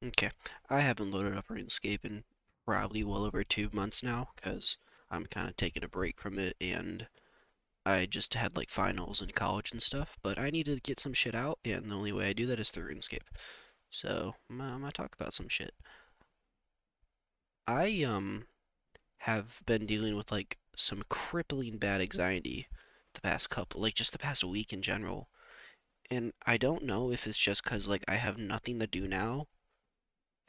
Okay. I haven't loaded up RuneScape in probably well over 2 months now because I'm kind of taking a break from it and I just had like finals in college and stuff, but I need to get some shit out and the only way I do that is through RuneScape. So I'm gonna talk about some shit. I have been dealing with like some crippling bad anxiety the past couple, like just the past week in general. And I don't know if it's just 'cause like I have nothing to do now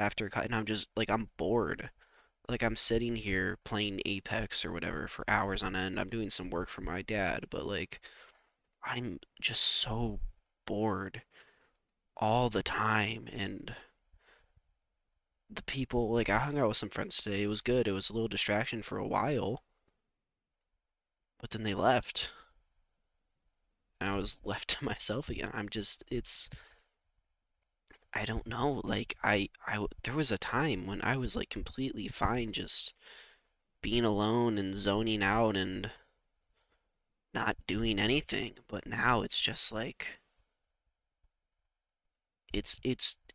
and I'm just like I'm bored. Like I'm sitting here playing Apex or whatever for hours on end. I'm doing some work for my dad, but like I'm just so bored all the time. And the people, like I hung out with some friends today. It was good. It was a little distraction for a while, but then they left. And I was left to myself again. I don't know. Like there was a time when I was like completely fine just being alone and zoning out and not doing anything. But now it's just like it's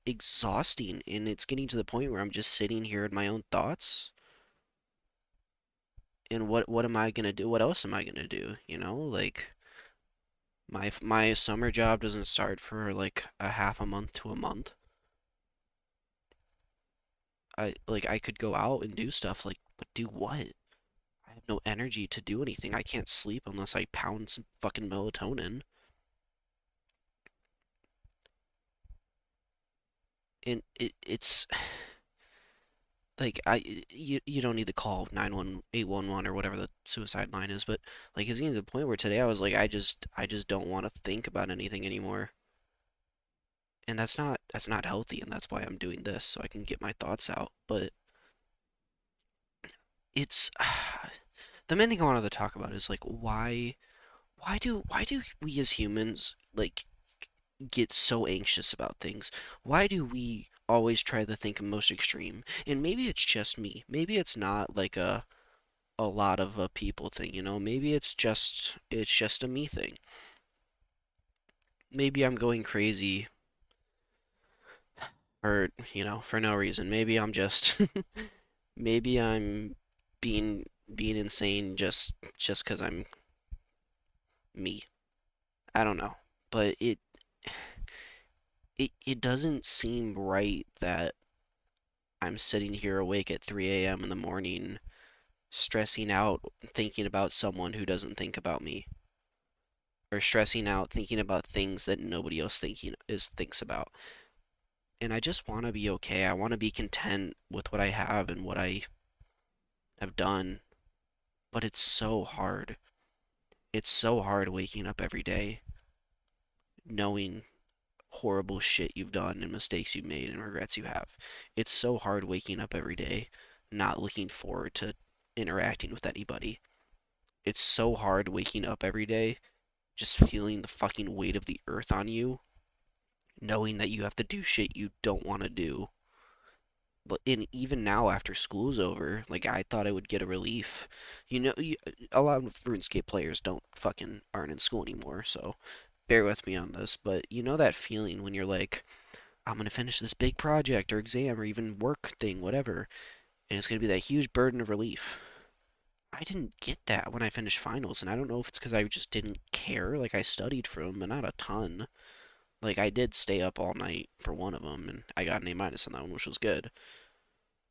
exhausting and it's getting to the point where I'm just sitting here in my own thoughts and what am I gonna do? What else am I gonna do? Like my summer job doesn't start for like a half a month to a month. I could go out and do stuff like, but do what? I have no energy to do anything. I can't sleep unless I pound some fucking melatonin. And it's like you don't need to call 91811 or whatever the suicide line is, but like it's getting to the point where today I was like I just don't want to think about anything anymore. And that's not healthy, and that's why I'm doing this so I can get my thoughts out. But it's the main thing I wanted to talk about is like why do we as humans like get so anxious about things? Why do we always try to think most extreme? And maybe it's just me. Maybe it's not like a lot of a people thing. Maybe it's just a me thing. Maybe I'm going crazy or for no reason. Maybe I'm just maybe I'm being insane just 'cause I'm me. I don't know. But it doesn't seem right that I'm sitting here awake at 3 a.m. in the morning stressing out thinking about someone who doesn't think about me or stressing out thinking about things that nobody else thinks about. And I just want to be okay. I want to be content with what I have and what I have done, but it's so hard. It's so hard waking up every day knowing horrible shit you've done and mistakes you've made and regrets you have. It's so hard waking up every day not looking forward to interacting with anybody. It's so hard waking up every day just feeling the fucking weight of the earth on you, knowing that you have to do shit you don't want to do. But even now, after school's over, like I thought I would get a relief. A lot of RuneScape players don't fucking aren't in school anymore, so bear with me on this. But you know that feeling when you're like, I'm gonna finish this big project or exam or even work thing, whatever, and it's gonna be that huge burden of relief. I didn't get that when I finished finals, and I don't know if it's because I just didn't care. Like I studied for them, but not a ton. Like I did stay up all night for one of them, and I got an A minus on that one, which was good.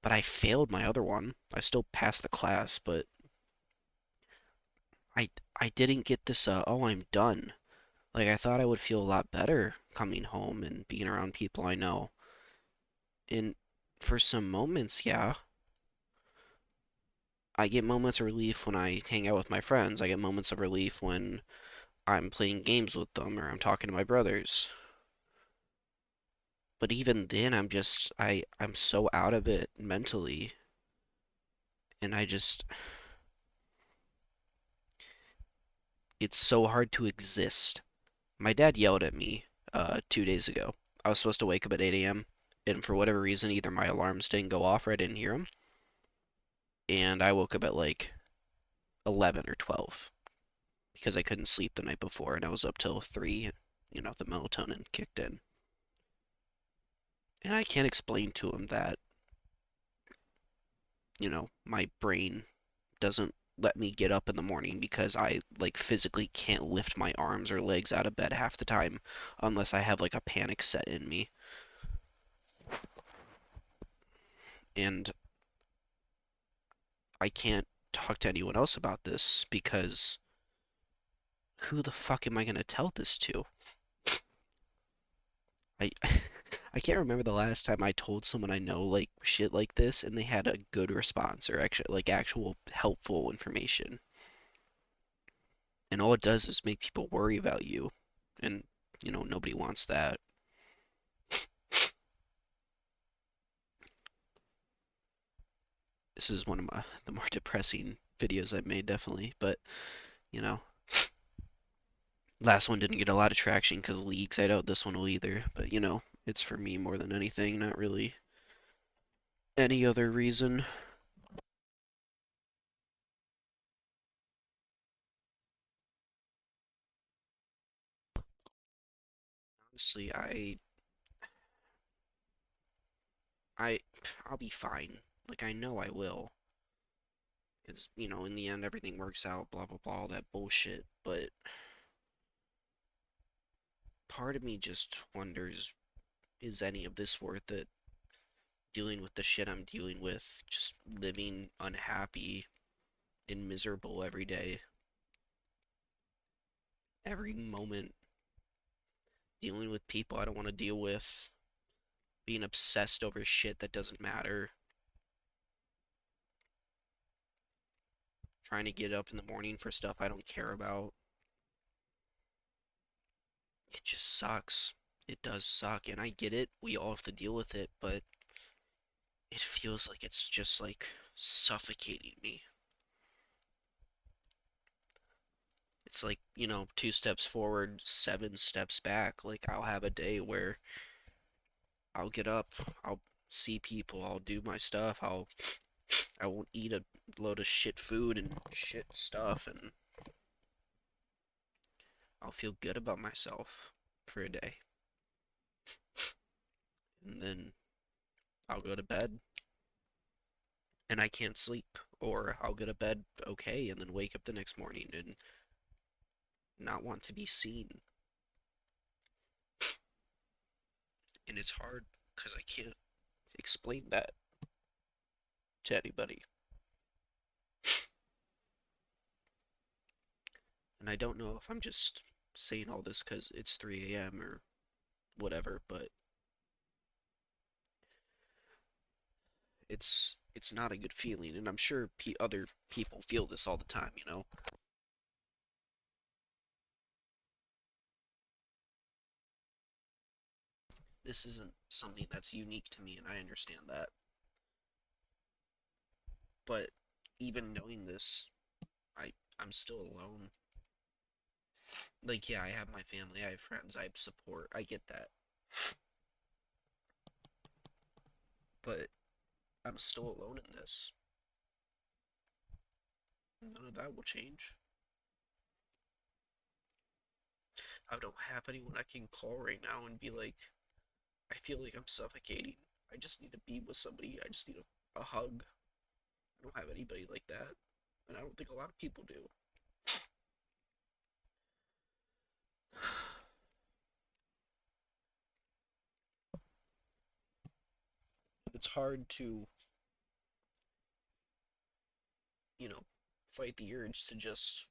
But I failed my other one. I still passed the class, but I I didn't get this. Oh, I'm done. Like I thought I would feel a lot better coming home and being around people I know. And for some moments, yeah, I get moments of relief when I hang out with my friends. I get moments of relief when I'm playing games with them or I'm talking to my brothers. But even then, I'm so out of it mentally, and it's so hard to exist. My dad yelled at me 2 days ago. I was supposed to wake up at 8 a.m. and for whatever reason, either my alarms didn't go off or I didn't hear them, and I woke up at like 11 or 12 because I couldn't sleep the night before, and I was up till 3. The melatonin kicked in. And I can't explain to him that, my brain doesn't let me get up in the morning because I like physically can't lift my arms or legs out of bed half the time unless I have like a panic set in me. And I can't talk to anyone else about this because who the fuck am I gonna tell this to? I I can't remember the last time I told someone I know like shit like this and they had a good response or actual helpful information. And all it does is make people worry about you. And nobody wants that. This is one of the more depressing videos I've made, definitely. But, you know, last one didn't get a lot of traction because of leaks. I doubt this one will either. But, it's for me more than anything, not really any other reason. Honestly, I, I'll be fine. Like, I know I will. Because, in the end, everything works out, blah, blah, blah, all that bullshit. But part of me just wonders, is any of this worth it? Dealing with the shit I'm dealing with, just living unhappy and miserable every day, every moment, dealing with people I don't want to deal with, being obsessed over shit that doesn't matter, trying to get up in the morning for stuff I don't care about. It just sucks. It does suck, and I get it. We all have to deal with it, but it feels like it's just like suffocating me. It's like, two steps forward, seven steps back. Like, I'll have a day where I'll get up, I'll see people, I'll do my stuff, I won't eat a load of shit food and shit stuff, and I'll feel good about myself for a day. And then I'll go to bed and I can't sleep, or I'll go to bed okay and then wake up the next morning and not want to be seen. And it's hard because I can't explain that to anybody. And I don't know if I'm just saying all this because it's 3 a.m. or whatever, but it's not a good feeling, and I'm sure other people feel this all the time. This isn't something that's unique to me, and I understand that. But even knowing this, I'm still alone. Like, yeah, I have my family, I have friends, I have support. I get that. But I'm still alone in this. None of that will change. I don't have anyone I can call right now and be like, I feel like I'm suffocating. I just need to be with somebody. I just need a hug. I don't have anybody like that. And I don't think a lot of people do. It's hard to, you know, fight the urge to just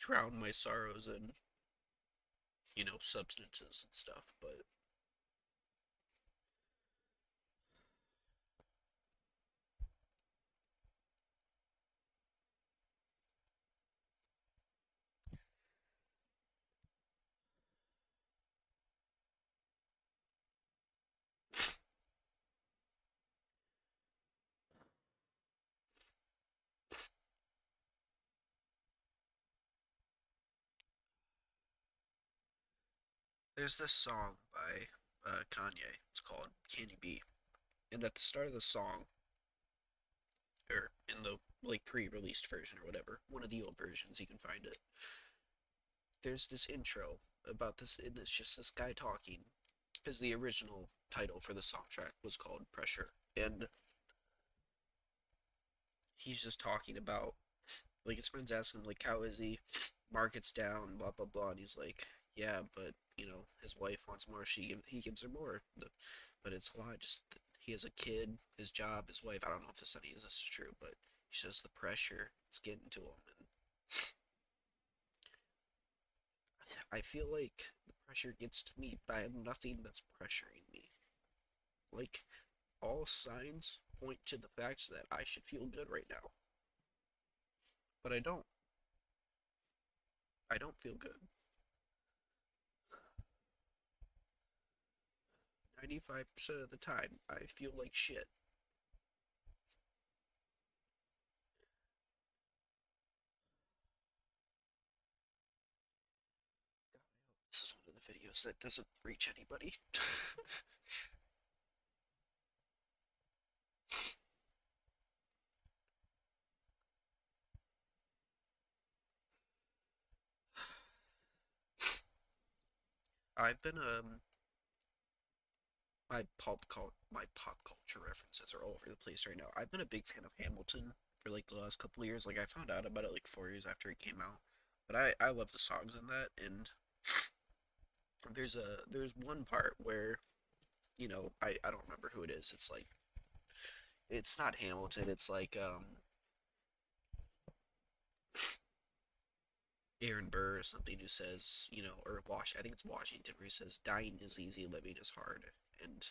drown my sorrows in, substances and stuff. But there's this song by Kanye. It's called Candy B. And at the start of the song, or in the like pre-released version or whatever, one of the old versions, you can find it. There's this intro about this, and it's just this guy talking, because the original title for the song track was called Pressure. And he's just talking about, like, his friends ask him, like, how is he? Market's down, blah, blah, blah. And he's like, yeah, but, his wife wants more. He gives her more. But it's a lot. Just, he has a kid, his job, his wife. I don't know if any of this is true, but it's just the pressure. It's getting to him. And I feel like the pressure gets to me, but I have nothing that's pressuring me. Like, all signs point to the fact that I should feel good right now, but I don't. I don't feel good. 95% of the time, I feel like shit. This is one of the videos that doesn't reach anybody. I've been my pop culture references are all over the place right now. I've been a big fan of Hamilton for like the last couple of years. Like I found out about it like 4 years after it came out, but I love the songs in that. And there's one part where I don't remember who it is. It's like it's not Hamilton. It's like Aaron Burr or something who says, or I think it's Washington where he says dying is easy, living is hard. And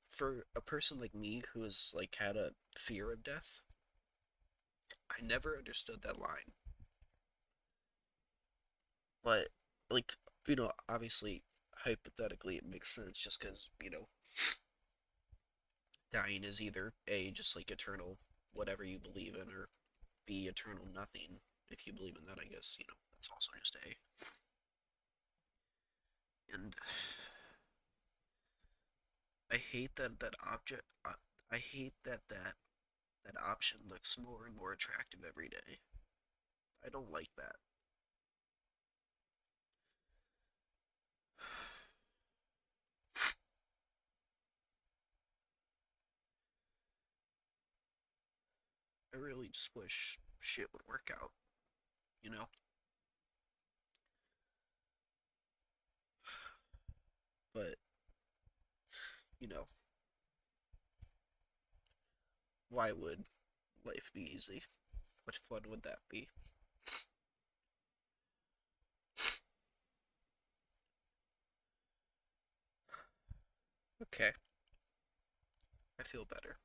for a person like me who has like had a fear of death, I never understood that line. But like, obviously hypothetically it makes sense just because, dying is either A, just like eternal whatever you believe in, or B, eternal nothing. If you believe in that, I guess, that's also just A. And I hate that object. I hate that option looks more and more attractive every day. I don't like that. I really just wish shit would work out, you know? But, you know, why would life be easy? What fun would that be? Okay, I feel better.